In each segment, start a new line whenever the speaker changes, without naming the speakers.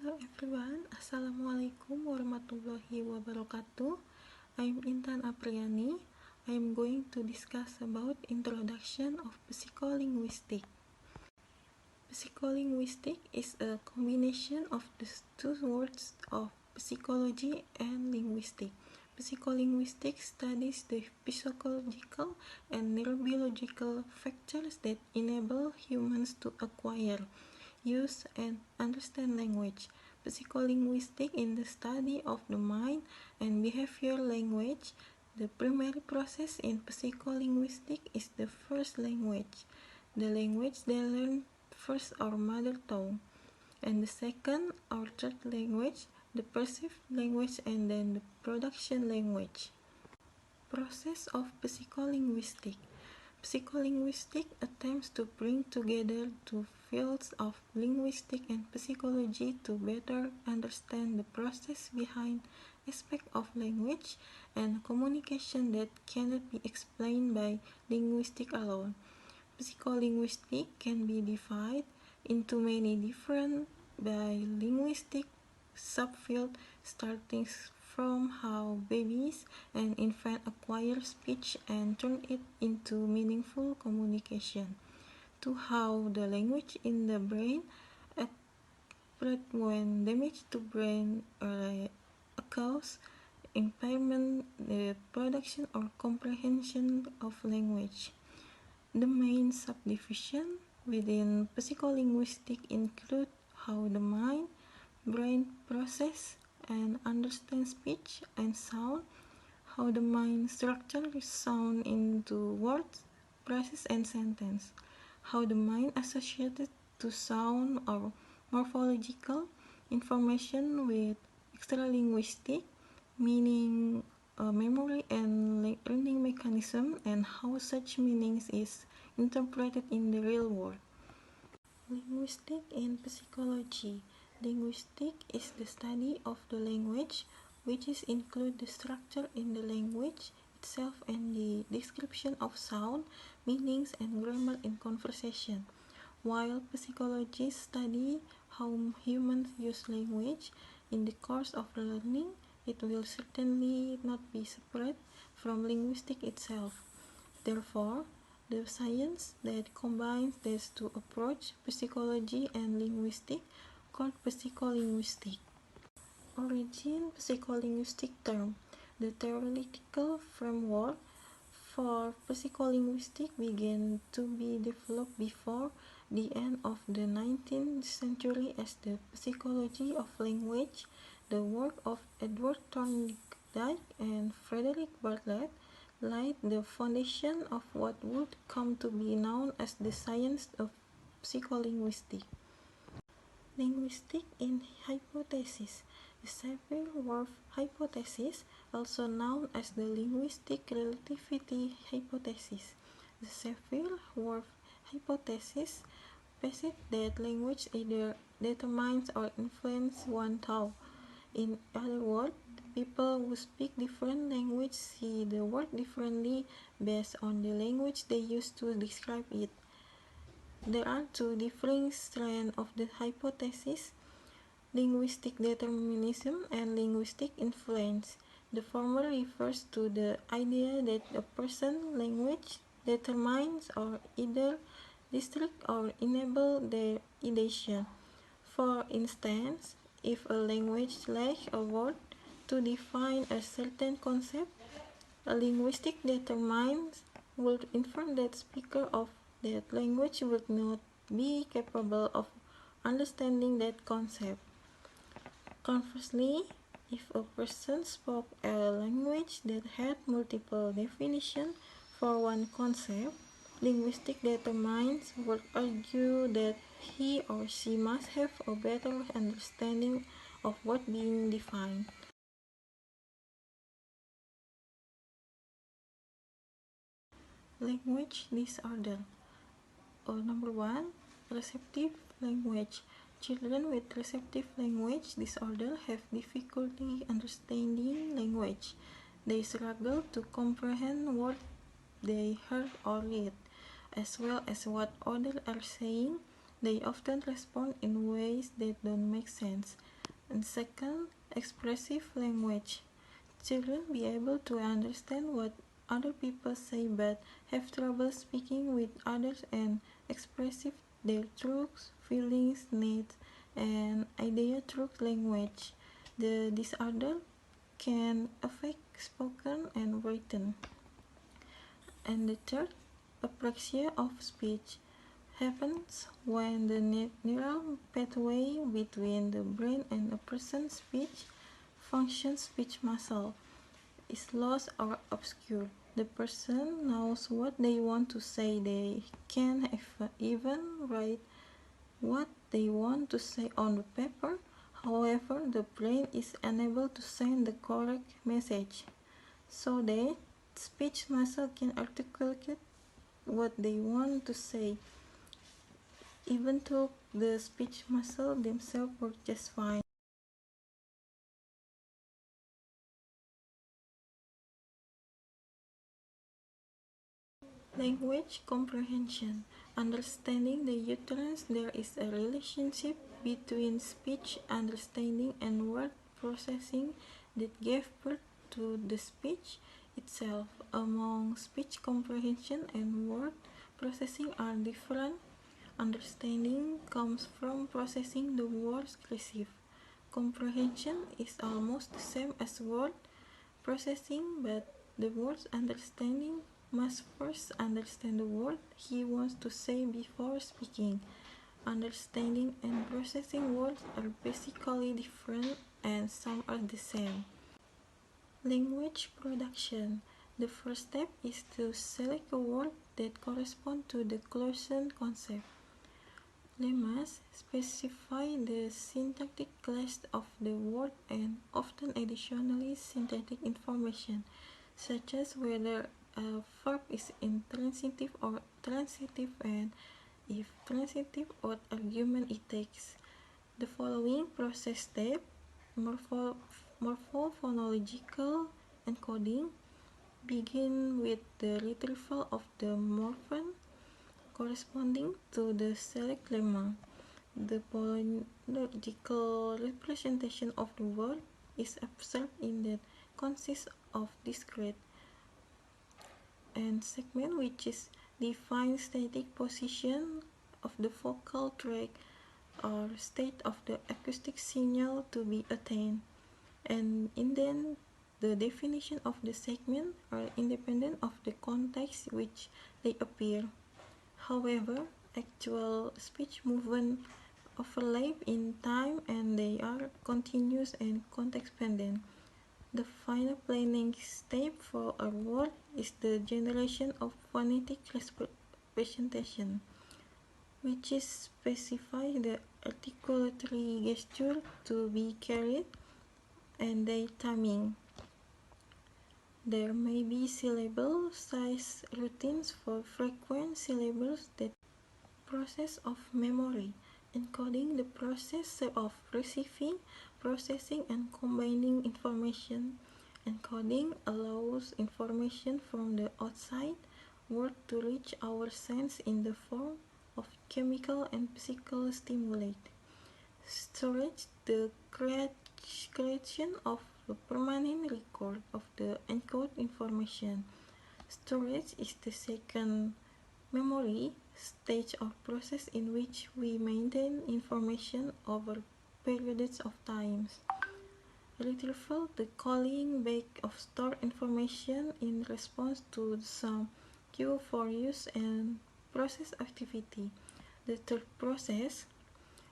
Hello everyone, Assalamualaikum warahmatullahi wabarakatuh. I'm Intan Apriani. I'm going to discuss about introduction of psycholinguistic. Psycholinguistic is a combination of the two words of psychology and linguistic. Psycholinguistic studies the physiological and neurobiological factors that enable humans to acquire, use, and understand language. Psycholinguistic is the study of the mind and behavior language. The primary process in psycholinguistic is the first language, the language they learn first our mother tongue, and the second or third language, the perceived language, and then the production language. Process of psycholinguistic. Psycholinguistic attempts to bring together two fields of linguistics and psychology to better understand the process behind aspects of language and communication that cannot be explained by linguistics alone. Psycholinguistic can be divided into many different linguistic subfields, starting from how babies and infants acquire speech and turn it into meaningful communication, to how the language in the brain operates when damage to brain occurs, impairment, the production or comprehension of language. The main subdivision within psycholinguistic include how the mind, brain process and understand speech and sound, how the mind structures sound into words, phrases and sentences, how the mind associated to sound or morphological information with extralinguistic, meaning memory and learning mechanism, and how such meanings is interpreted in the real world. Linguistic and psychology. Linguistic is the study of the language, which is include the structure in the language itself and the description of sound, meanings, and grammar in conversation. While psychologists study how humans use language in the course of learning, it will certainly not be separate from linguistics itself. Therefore, the science that combines these two approaches, psychology and linguistics, called psycholinguistic. Origin psycholinguistic term. The theoretical framework for psycholinguistics began to be developed before the end of the 19th century as the psychology of language, the work of Edward Thorndike and Frederick Bartlett, laid the foundation of what would come to be known as the science of psycholinguistics. Linguistic in hypothesis. The Sapir-Whorf hypothesis, also known as the linguistic relativity hypothesis. The Sapir-Whorf hypothesis posits that language either determines or influences one thought. In other words, people who speak different languages see the world differently based on the language they use to describe it. There are two differing strands of the hypothesis: linguistic determinism and linguistic influence. The former refers to the idea that a person's language determines or either restricts or enables their ideation. For instance, if a language lacks a word to define a certain concept, a linguistic determinant would infer that speakers of that language would not be capable of understanding that concept. Conversely, if a person spoke a language that had multiple definitions for one concept, linguistic determinants would argue that he or she must have a better understanding of what being defined. Language disorder. Number 1. Receptive language. Children with receptive language disorder have difficulty understanding language. They struggle to comprehend what they heard or read, as well as what others are saying. They often respond in ways that don't make sense. And second, expressive language. Children be able to understand what other people say but have trouble speaking with others and expressive their thoughts, feelings, needs, and ideas through language. The disorder can affect spoken and written. And the third, apraxia of speech happens when the neural pathway between the brain and a person's speech function speech muscle is lost or obscured. The person knows what they want to say. They can even write what they want to say on the paper. However, the brain is unable to send the correct message, so that speech muscle can articulate what they want to say, even though the speech muscle themselves work just fine. Language comprehension. Understanding the utterance, there is a relationship between speech understanding and word processing that gave birth to the speech itself. Among speech comprehension and word processing are different. Understanding comes from processing the words received. Comprehension is almost the same as word processing, but the word's understanding must first understand the word he wants to say before speaking. Understanding and processing words are basically different and some are the same. Language production. The first step is to select a word that corresponds to the closest concept. Lemmas specify the syntactic class of the word and often additionally syntactic information, such as whether a verb is intransitive or transitive and if transitive what argument it takes. The following process step, morphophonological encoding, begin with the retrieval of the morpheme corresponding to the select lemma. The phonological representation of the word is observed in that consists of discrete and segment which is define static position of the vocal tract or state of the acoustic signal to be attained, and indent the definition of the segment are independent of the context which they appear. However, actual speech movements overlap in time and they are continuous and context-dependent. The final planning step for a word is the generation of phonetic representation, which is specify the articulatory gesture to be carried and their timing. There may be syllable size routines for frequent syllables. That process of memory, encoding the process of receiving, processing, and combining information. Encoding allows information from the outside world to reach our sense in the form of chemical and physical stimuli. Storage, the creation of a permanent record of the encoded information. Storage is the second memory stage or process in which we maintain information over periods of time. Retrieval, the calling back of stored information in response to some cue for use and process activity. The third process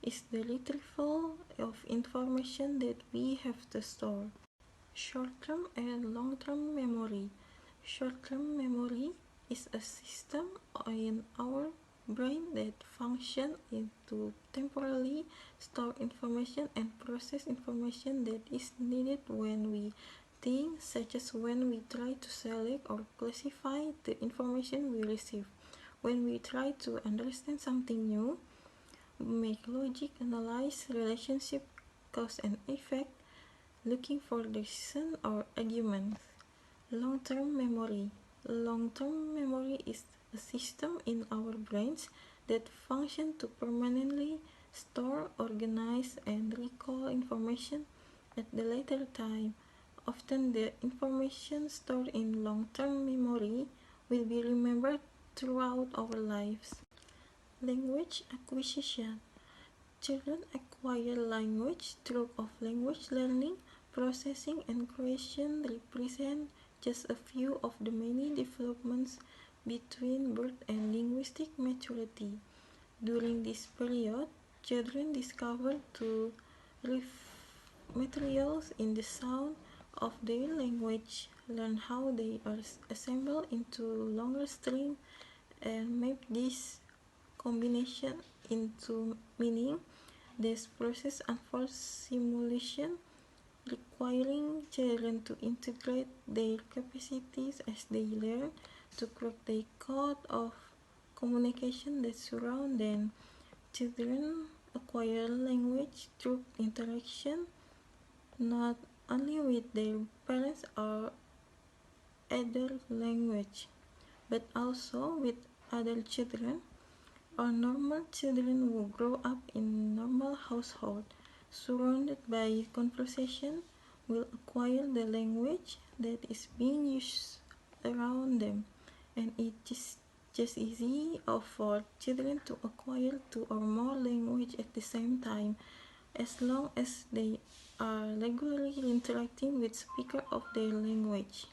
is the retrieval of information that we have to store. Short-term and long-term memory. Short-term memory is a system in our brain that functions to temporarily store information and process information that is needed when we think, such as when we try to select or classify the information we receive. When we try to understand something new, make logic, analyze relationship, cause and effect, looking for the reason or arguments. Long-term memory. Long-term memory is a system in our brains that function to permanently store, organize, and recall information at the later time. Often the information stored in long-term memory will be remembered throughout our lives. Language acquisition. Children acquire language through of language learning, processing, and creation represent just a few of the many developments between birth and linguistic maturity. During this period, children discover to materials in the sound of their language, learn how they are assembled into longer strings, and map this combination into meaning. This process unfolds simulation, requiring children to integrate their capacities as they learn to crack the code of communication that surround them. Children acquire language through interaction, not only with their parents or other language, but also with other children or normal children who grow up in normal household, surrounded by conversation, will acquire the language that is being used around them, and it is just easy for children to acquire two or more language at the same time, as long as they are regularly interacting with speaker of their language.